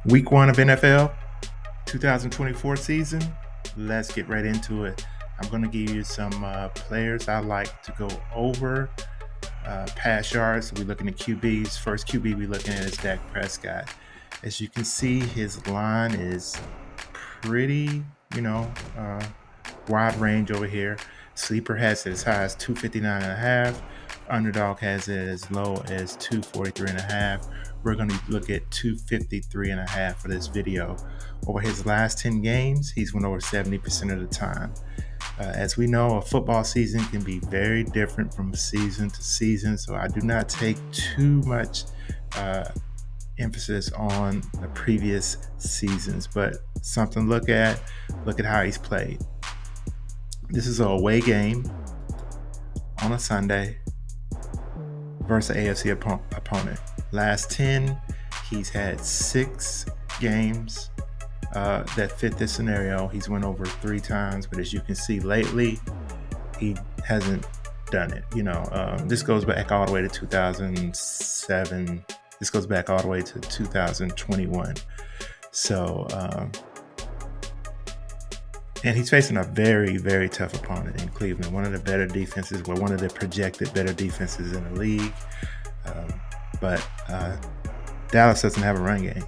Week 1 of NFL 2024 season. Let's get right into it. I'm going to give you some players I like to go over pass yards. So we're looking at QBs. First QB we're looking at is Dak Prescott. As you can see, his line is pretty, wide range over here. Sleeper has it as high as 259.5. Underdog has it as low as 243.5. We're going to look at 253.5 for this video. Over his last 10 games, he's went over 70% of the time. As we know, a football season can be very different from season to season, so I do not take too much emphasis on the previous seasons, but something to look at how he's played. This is an away game on a Sunday versus an AFC opponent. Last 10, he's had 6 games that fit this scenario. He's went over 3 times, but as you can see lately, he hasn't done it. This goes back all the way to 2007. This goes back all the way to 2021. So, and he's facing a very, very tough opponent in Cleveland. One of the better defenses, one of the projected better defenses in the league. But Dallas doesn't have a run game.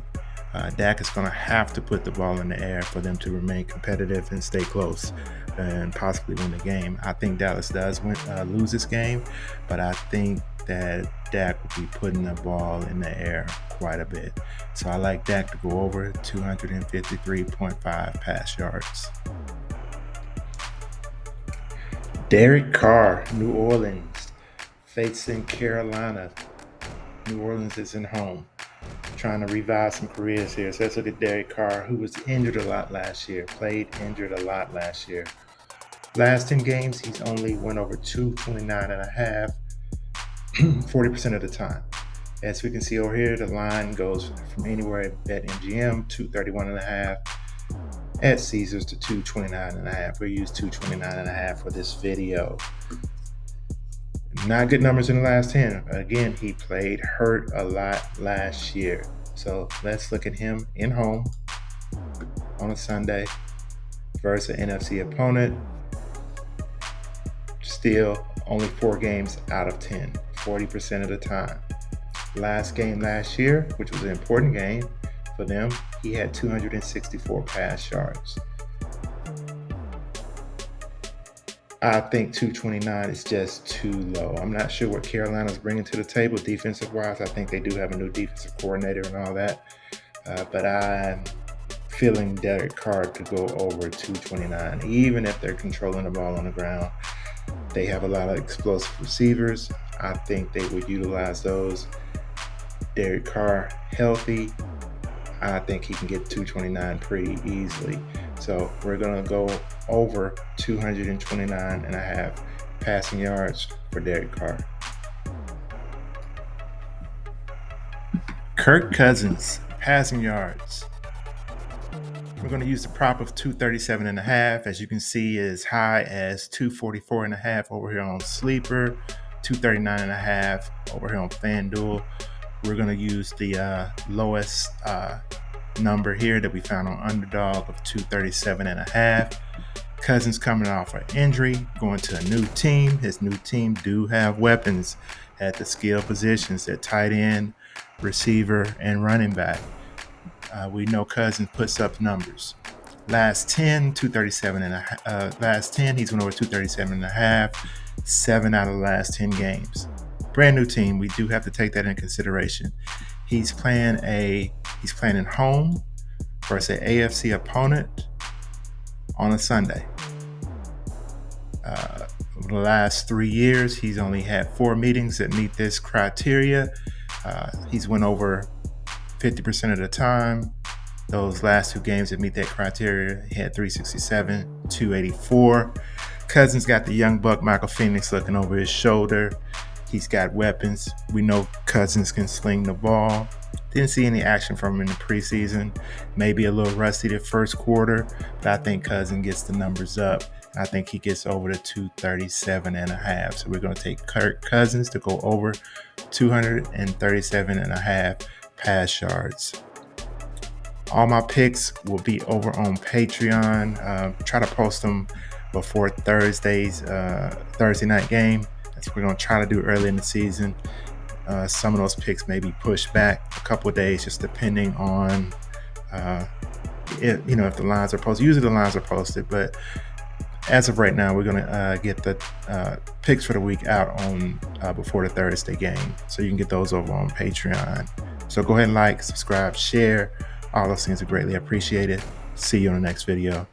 Dak is going to have to put the ball in the air for them to remain competitive and stay close and possibly win the game. I think Dallas does lose this game, but I think that Dak will be putting the ball in the air quite a bit. So I like Dak to go over 253.5 pass yards. Derek Carr, New Orleans, facing Carolina. New Orleans is in home, trying to revive some careers here. So let's look at Derek Carr, who was injured a lot last year, Last 10 games, he's only went over 229.5, 40% of the time. As we can see over here, the line goes from anywhere at BetMGM, 231.5, at Caesars to 229.5. We use 229.5 for this video. Not good numbers in the last 10. Again, he played hurt a lot last year. So let's look at him in home on a Sunday versus an NFC opponent. Still only 4 games out of 10, 40% of the time. Last game last year, which was an important game for them, he had 264 pass yards. I think 229 is just too low. I'm not sure what Carolina's bringing to the table defensive-wise. I think they do have a new defensive coordinator and all that. But I'm feeling Derek Carr to go over 229, even if they're controlling the ball on the ground. They have a lot of explosive receivers. I think they would utilize those. Derek Carr healthy, I think he can get 229 pretty easily. So we're going to go over 229.5 passing yards for Derek Carr. Kirk Cousins, passing yards. We're going to use the prop of 237.5. As you can see, as high as 244.5 over here on Sleeper, 239.5 over here on FanDuel. We're going to use the lowest number here that we found on Underdog of 237.5. Cousins coming off an injury, going to a new team. His new team do have weapons at the skill positions at tight end, receiver, and running back. We know Cousins puts up numbers. Last 10, 237.5. Last 10, he's went over 237.5. 7 out of the last 10 games. Brand new team. We do have to take that into consideration. He's playing in home versus an AFC opponent on a Sunday. Over the last 3 years, he's only had 4 meetings that meet this criteria. He's went over 50% of the time. Those last 2 games that meet that criteria, he had 367, 284. Cousins got the young buck Michael Phoenix looking over his shoulder. He's got weapons. We know Cousins can sling the ball. Didn't see any action from him in the preseason. Maybe a little rusty the first quarter, but I think Cousins gets the numbers up. I think he gets over to 237.5. So we're going to take Kirk Cousins to go over 237.5 pass yards. All my picks will be over on Patreon. Try to post them before Thursday night game. That's what we're going to try to do early in the season. Some of those picks may be pushed back a couple of days, just depending on if the lines are posted. Usually the lines are posted, but as of right now, we're going to get the picks for the week out on before the Thursday game. So you can get those over on Patreon. So go ahead and like, subscribe, share. All those things are greatly appreciated. See you in the next video.